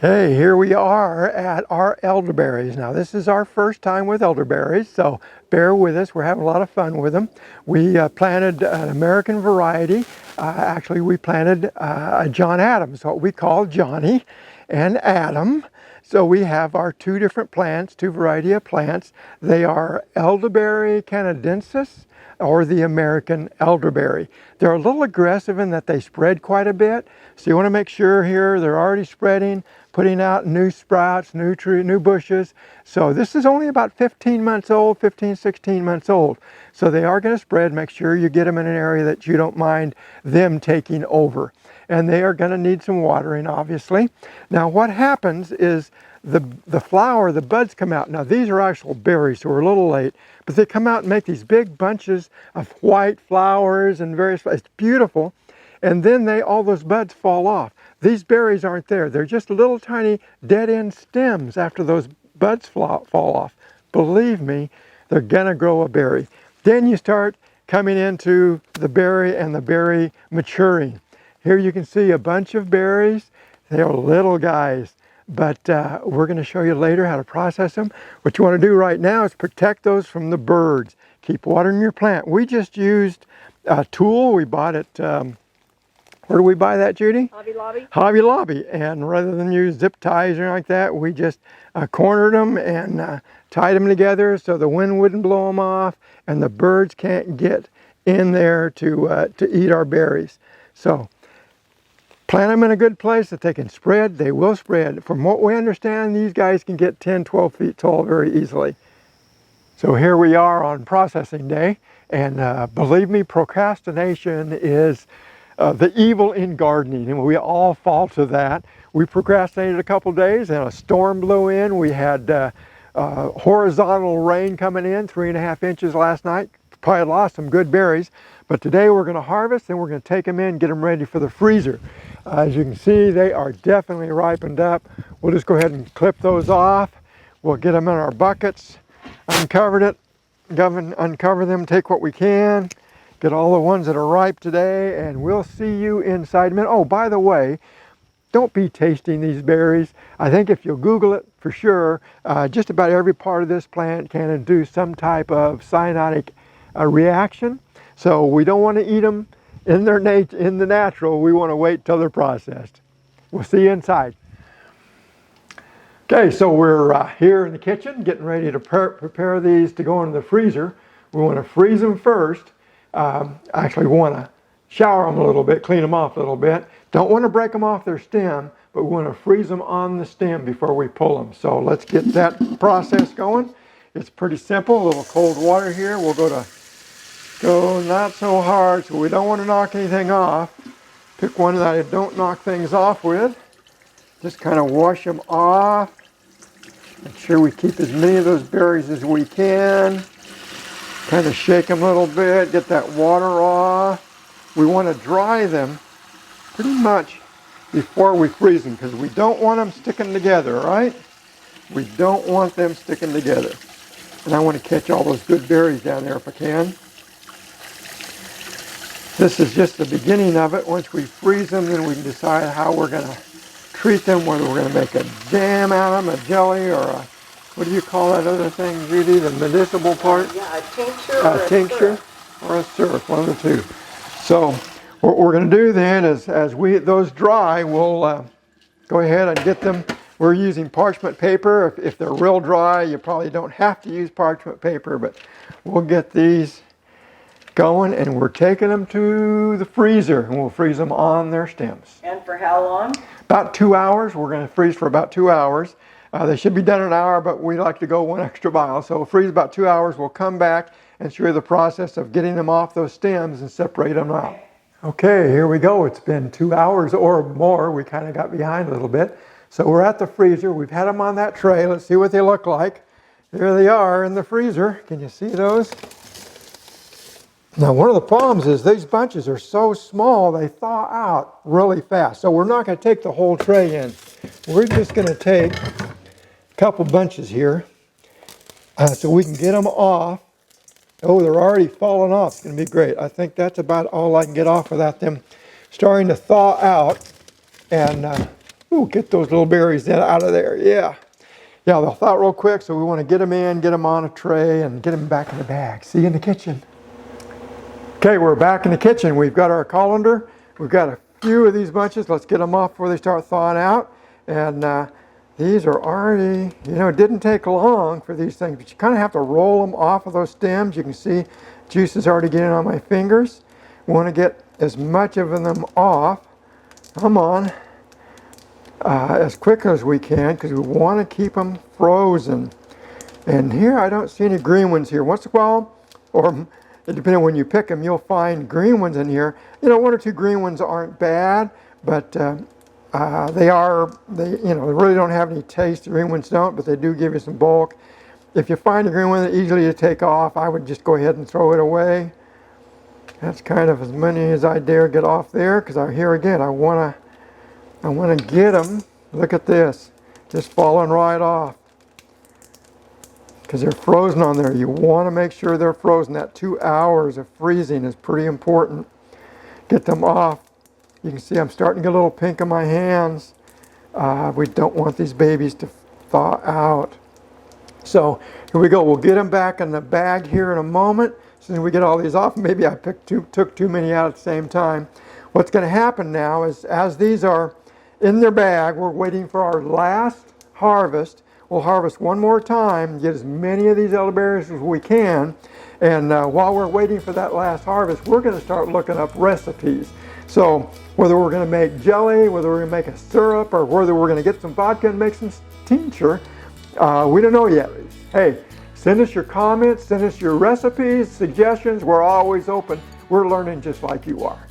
Okay, here we are at our elderberries. Now this is our first time with elderberries, so bear with us. We're having a lot of fun with them. We planted an American variety. Actually, we planted a John Adams, what we call Johnny and Adam. So we have our two different plants, two variety of plants. They are Elderberry canadensis or the American elderberry. They're a little aggressive in that they spread quite a bit. So you want to make sure here they're already spreading, putting out new sprouts, new bushes. So this is only about 15 months old, 15, 16 months old. So they are going to spread. Make sure you get them in an area that you don't mind them taking over. And they are going to need some watering, obviously. Now what happens is the flower, the buds come out. Now these are actual berries, so we're a little late, but they come out and make these big bunches of white flowers and various, it's beautiful. And then all those buds fall off. These berries aren't there. They're just little tiny dead end stems after those buds fall off. Believe me, they're gonna grow a berry. Then you start coming into the berry and the berry maturing. Here you can see a bunch of berries. They are little guys, but we're gonna show you later how to process them. What you wanna do right now is protect those from the birds. Keep watering your plant. We just used a tool. We bought it, where do we buy that, Judy? Hobby Lobby. Hobby Lobby. And rather than use zip ties or anything like that, we just cornered them and tied them together so the wind wouldn't blow them off and the birds can't get in there to eat our berries. So plant them in a good place that they can spread. They will spread. From what we understand, these guys can get 10, 12 feet tall very easily. So here we are on processing day. And believe me, procrastination is the evil in gardening, and we all fall to that. We procrastinated a couple days and a storm blew in. We had horizontal rain coming in, 3.5 inches last night. Probably lost some good berries, but today we're going to harvest and we're going to take them in, get them ready for the freezer. As you can see, they are definitely ripened up. We'll just go ahead and clip those off. We'll get them in our buckets, uncover them, take what we can. Get all the ones that are ripe today, and we'll see you inside a minute. Oh, by the way, don't be tasting these berries. I think if you'll Google it for sure, just about every part of this plant can induce some type of cyanotic reaction. So we don't want to eat them in the natural. We want to wait till they're processed. We'll see you inside. Okay, so we're here in the kitchen getting ready to prepare these to go into the freezer. We want to freeze them first. Actually we want to shower them a little bit, clean them off a little bit. Don't want to break them off their stem, but we want to freeze them on the stem before we pull them. So let's get that process going. It's pretty simple. A little cold water here. We'll go not so hard, so we don't want to knock anything off. Pick one that I don't knock things off with. Just kind of wash them off. Make sure we keep as many of those berries as we can. Kind of shake them a little bit, get that water off. We want to dry them pretty much before we freeze them because we don't want them sticking together, right? We don't want them sticking together. And I want to catch all those good berries down there if I can. This is just the beginning of it. Once we freeze them, then we can decide how we're going to treat them, whether we're going to make a jam out of them, a jelly, or a, what do you call that other thing, Judy? The medicinal part? Yeah, a tincture or a tincture or a syrup, one of the two. So what we're going to do then is, as those dry, we'll go ahead and get them. We're using parchment paper. If they're real dry, you probably don't have to use parchment paper, but we'll get these going, and we're taking them to the freezer, and we'll freeze them on their stems. And for how long? About 2 hours. We're going to freeze for about 2 hours. They should be done in an hour, but we like to go one extra mile. So we'll freeze about 2 hours. We'll come back and show you the process of getting them off those stems and separate them out. Okay, here we go. It's been 2 hours or more. We kind of got behind a little bit. So we're at the freezer. We've had them on that tray. Let's see what they look like. There they are in the freezer. Can you see those? Now, one of the problems is these bunches are so small, they thaw out really fast. So we're not going to take the whole tray in. We're just going to take couple bunches here so we can get them off. Oh, they're already falling off. It's going to be great. I think that's about all I can get off without them starting to thaw out and Ooh, get those little berries out of there, yeah. Yeah, they'll thaw real quick, so we want to get them in, get them on a tray, and get them back in the bag. See you in the kitchen. Okay, we're back in the kitchen. We've got our colander. We've got a few of these bunches. Let's get them off before they start thawing out. And these are already, it didn't take long for these things, but you kind of have to roll them off of those stems. You can see juice is already getting on my fingers. We want to get as much of them off. Come on. As quick as we can, because we want to keep them frozen. And here I don't see any green ones here. Once in a while, or depending on when you pick them, you'll find green ones in here. One or two green ones aren't bad, but they really don't have any taste. The green ones don't, but they do give you some bulk. If you find a green one that easily to take off, I would just go ahead and throw it away. That's kind of as many as I dare get off there, because here again, I want to get them. Look at this, just falling right off. Because they're frozen on there. You want to make sure they're frozen. That 2 hours of freezing is pretty important. Get them off. You can see I'm starting to get a little pink in my hands. We don't want these babies to thaw out. So here we go. We'll get them back in the bag here in a moment. As soon as we get all these off, maybe I took too many out at the same time. What's going to happen now is, as these are in their bag, we're waiting for our last harvest. We'll harvest one more time, get as many of these elderberries as we can. And while we're waiting for that last harvest, we're going to start looking up recipes. So whether we're going to make jelly, whether we're going to make a syrup, or whether we're going to get some vodka and make some tincture, we don't know yet. Hey, send us your comments, send us your recipes, suggestions. We're always open. We're learning just like you are.